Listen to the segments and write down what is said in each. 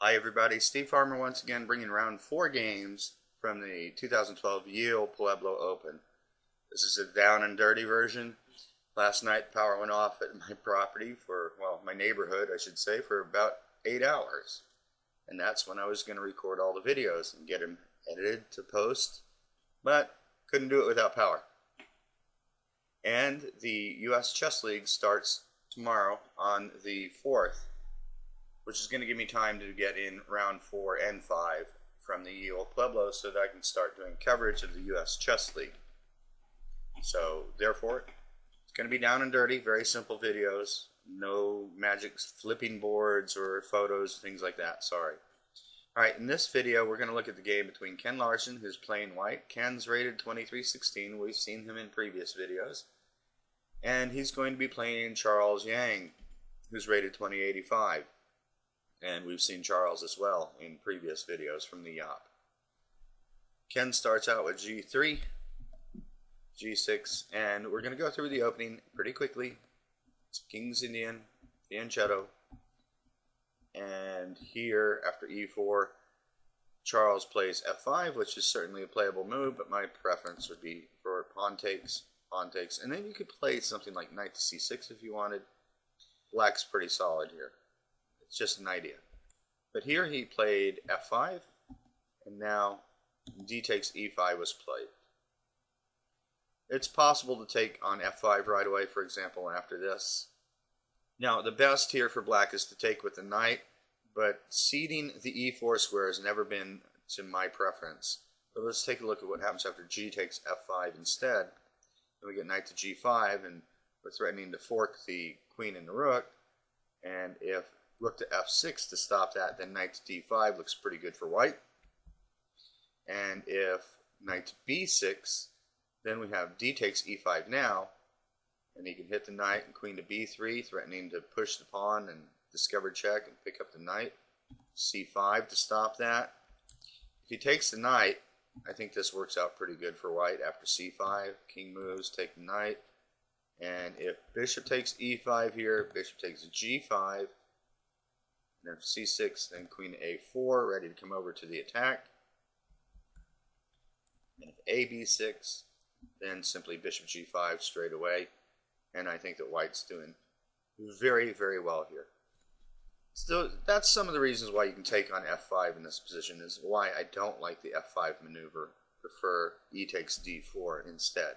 Hi everybody, Steve Farmer once again bringing around 4 games from the 2012 Pueblo Open. This is a down and dirty version. Last night power went off at my property for, well, my neighborhood I should say, for about 8 hours. And that's when I was going to record all the videos and get them edited to post, but couldn't do it without power. And the U.S. Chess League starts tomorrow on the 4th. Which is going to give me time to get in round 4 and 5 from the Pueblo so that I can start doing coverage of the U.S. Chess League. So, therefore, it's going to be down and dirty, very simple videos. No magic flipping boards or photos, things like that, sorry. Alright, in this video we're going to look at the game between Ken Larsen, who's playing white. Ken's rated 2316, we've seen him in previous videos. And he's going to be playing Charles Yang, who's rated 2085. And we've seen Charles as well in previous videos from the YOP. Ken starts out with G3, G6, and we're going to go through the opening pretty quickly. It's King's Indian, Fianchetto, and here after E4, Charles plays F5, which is certainly a playable move, but my preference would be for pawn takes, and then you could play something like Knight to C6 if you wanted. Black's pretty solid here. It's just an idea. But here he played F5, and now D takes E5 was played. It's possible to take on F5 right away, for example, after this. Now, the best here for black is to take with the knight, but ceding the E4 square has never been to my preference. But let's take a look at what happens after G takes F5 instead. Then we get knight to G5, and we're threatening to fork the queen and the rook. And if rook to F6 to stop that, then knight to D5 looks pretty good for white. And if knight to B6, then we have D takes E5 now, and he can hit the knight and queen to B3, threatening to push the pawn and discover check and pick up the knight. C5 to stop that. If he takes the knight, I think this works out pretty good for white. After C5, king moves, take the knight. And if bishop takes E5 here, bishop takes G5, and if C6, then queen A4, ready to come over to the attack. And if AB6, then simply bishop G5 straight away. And I think that white's doing very, very well here. So that's some of the reasons why you can take on F5 in this position, is why I don't like the F5 maneuver. Prefer E takes D4 instead.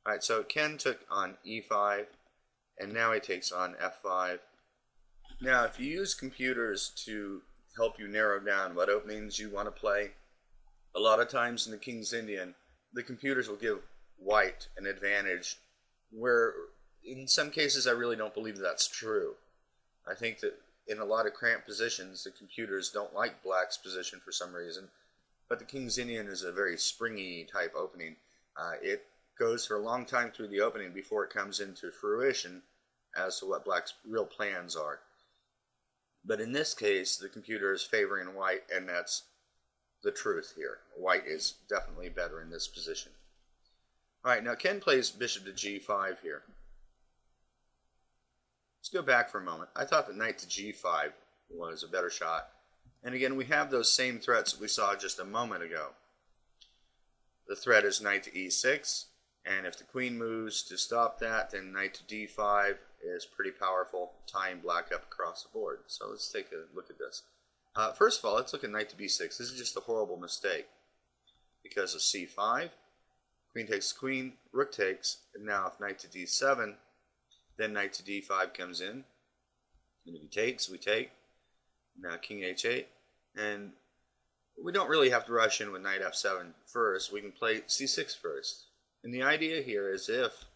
Alright, so Ken took on E5, and now he takes on F5. Now, if you use computers to help you narrow down what openings you want to play, a lot of times in the King's Indian, the computers will give white an advantage, where in some cases I really don't believe that's true. I think that in a lot of cramped positions, the computers don't like black's position for some reason, but the King's Indian is a very springy type opening. It goes for a long time through the opening before it comes into fruition as to what black's real plans are. But in this case, the computer is favoring white, and that's the truth here. White is definitely better in this position. Alright, now Ken plays bishop to G5 here. Let's go back for a moment. I thought that knight to G5 was a better shot. And again, we have those same threats that we saw just a moment ago. The threat is knight to E6, and if the queen moves to stop that, then knight to D5 is pretty powerful, tying black up across the board. So let's take a look at this. First of all, let's look at knight to B6. This is just a horrible mistake because of C5. Queen takes queen, rook takes, and now if knight to D7, then knight to D5 comes in. And if he takes, we take. Now king H8. And we don't really have to rush in with knight F7 first. We can play C6 first. And the idea here is if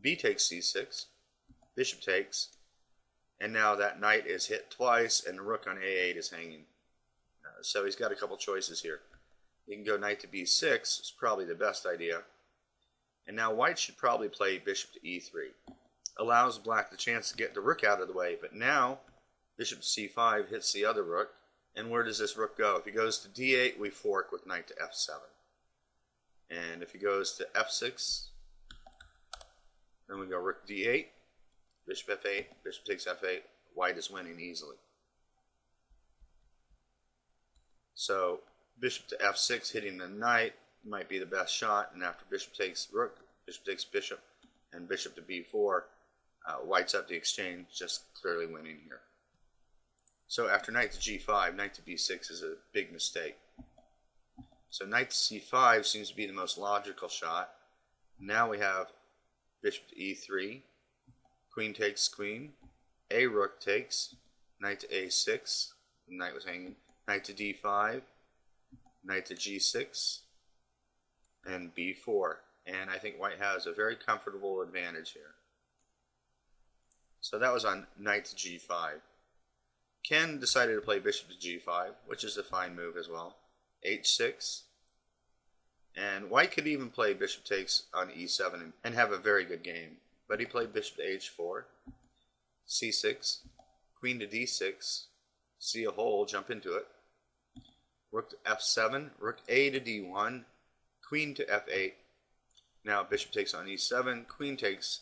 B takes C6, bishop takes, and now that knight is hit twice, and the rook on A8 is hanging. So he's got a couple choices here. He can go knight to B6, it's probably the best idea. And now white should probably play bishop to E3. Allows black the chance to get the rook out of the way, but now bishop to C5 hits the other rook. And where does this rook go? If he goes to D8, we fork with knight to F7. And if he goes to F6, then we go rook D8, bishop F8, bishop takes F8, white is winning easily. So bishop to f6, hitting the knight might be the best shot, and after bishop takes rook, bishop takes bishop, and bishop to b4, white's up the exchange, just clearly winning here. So after knight to g5, knight to b6 is a big mistake. So knight to c5 seems to be the most logical shot. Now we have bishop to e3, queen takes queen, a rook takes, knight to a6, the knight was hanging, knight to d5, knight to g6, and b4. And I think white has a very comfortable advantage here. So that was on knight to g5. Ken decided to play bishop to g5, which is a fine move as well. h6. And white could even play bishop takes on e7 and have a very good game. But he played bishop to h4, c6, queen to d6, see a hole, jump into it. Rook to f7, rook a to d1, queen to f8. Now bishop takes on e7, queen takes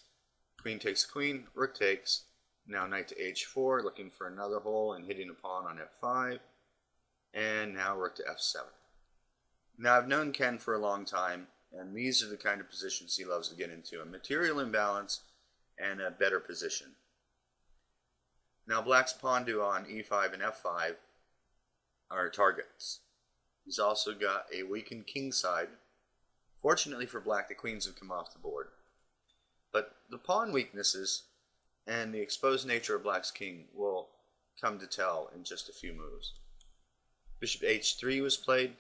queen, rook takes. Now knight to h4, looking for another hole and hitting a pawn on f5. And now rook to f7. Now I've known Ken for a long time, and these are the kind of positions he loves to get into. A material imbalance and a better position. Now black's pawn duo on e5 and f5 are targets. He's also got a weakened king side. Fortunately for black, the queens have come off the board. But the pawn weaknesses and the exposed nature of black's king will come to tell in just a few moves. Bishop h3 was played,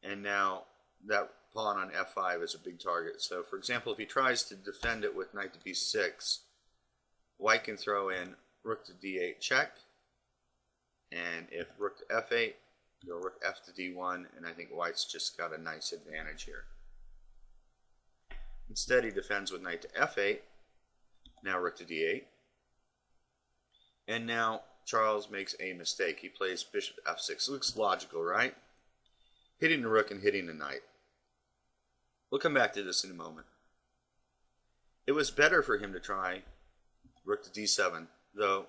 and now that pawn on f5 is a big target. So for example, if he tries to defend it with knight to b6, white can throw in rook to d8 check, and if rook to f8, go rook f to d1, and I think white's just got a nice advantage here. Instead, he defends with knight to f8, now rook to d8, and now Charles makes a mistake. He plays bishop to f6. Looks logical, right? Hitting the rook and hitting the knight. We'll come back to this in a moment. It was better for him to try rook to d7, though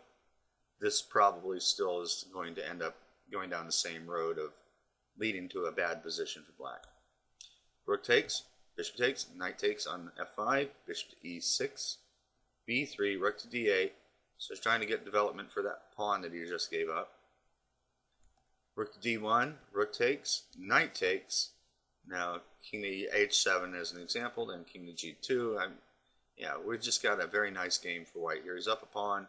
this probably still is going to end up going down the same road of leading to a bad position for black. Rook takes, bishop takes, knight takes on f5, bishop to e6, b3, rook to d8. So he's trying to get development for that pawn that he just gave up. Rook to d1, rook takes, knight takes. Now king to h7 as an example, then king to g2. Yeah, we've just got a very nice game for white here. He's up a pawn.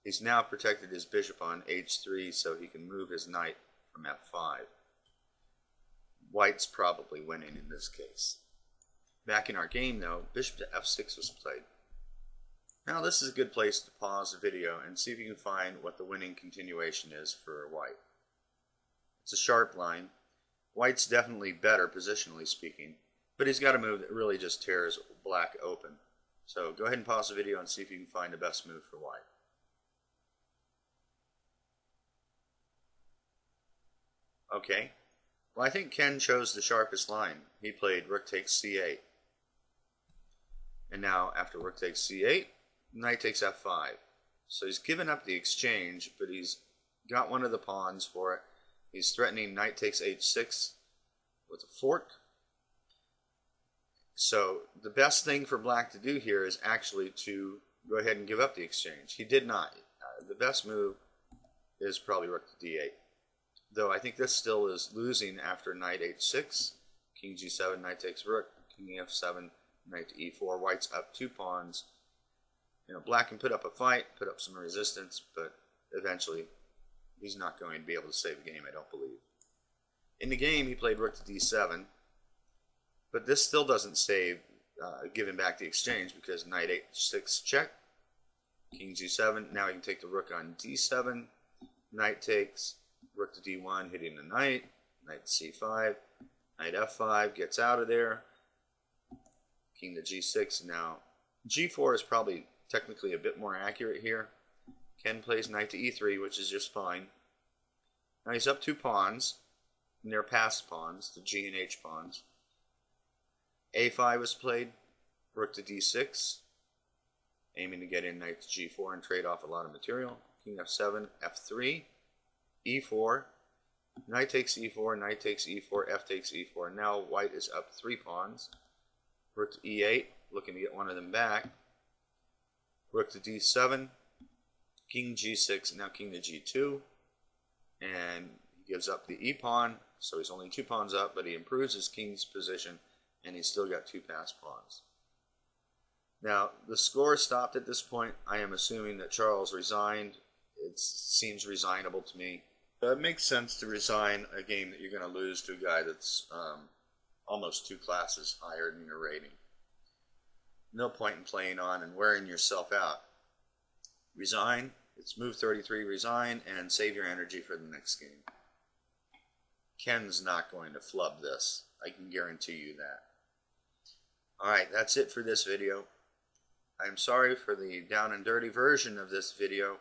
He's now protected his bishop on h3 so he can move his knight from f5. White's probably winning in this case. Back in our game though, bishop to f6 was played. Now this is a good place to pause the video and see if you can find what the winning continuation is for white. It's a sharp line. White's definitely better positionally speaking, but he's got a move that really just tears black open. So go ahead and pause the video and see if you can find the best move for white. Okay, well I think Ken chose the sharpest line. He played rook takes c8. And now after rook takes c8, knight takes f5. So he's given up the exchange, but he's got one of the pawns for it. He's threatening knight takes h6 with a fork. So the best thing for black to do here is actually to go ahead and give up the exchange. He did not. The best move is probably rook to d8. Though I think this still is losing after knight h6, king g7, knight takes rook, king f7, knight to e4. White's up 2 pawns. You know, black can put up a fight, put up some resistance, but eventually he's not going to be able to save the game, I don't believe. In the game, he played rook to d7, but this still doesn't save giving back the exchange because knight h6 check, king g7. Now he can take the rook on d7, knight takes, rook to d1, hitting the knight, knight to c5, knight f5, gets out of there, king to g6. Now g4 is probably technically a bit more accurate here. Ken plays knight to e3, which is just fine. Now he's up 2 pawns, and they're passed pawns, the g and h pawns. a5 was played, rook to d6, aiming to get in knight to g4 and trade off a lot of material. King f7, f3, e4, Knight takes e4, knight takes e4, f takes e4. Now white is up 3 pawns. Rook to e8, looking to get one of them back. Rook to d7, king g6, now king to g2. And he gives up the e pawn, so he's only 2 pawns up, but he improves his king's position, and he's still got 2 passed pawns. Now, the score stopped at this point. I am assuming that Charles resigned. It seems resignable to me. It makes sense to resign a game that you're going to lose to a guy that's almost 2 classes higher than your rating. No point in playing on and wearing yourself out. Resign. It's move 33, resign, and save your energy for the next game. Ken's not going to flub this. I can guarantee you that. Alright, that's it for this video. I'm sorry for the down and dirty version of this video.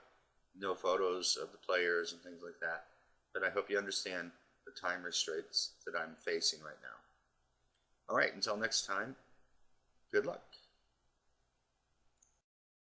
No photos of the players and things like that. But I hope you understand the time restraints that I'm facing right now. Alright, until next time, good luck.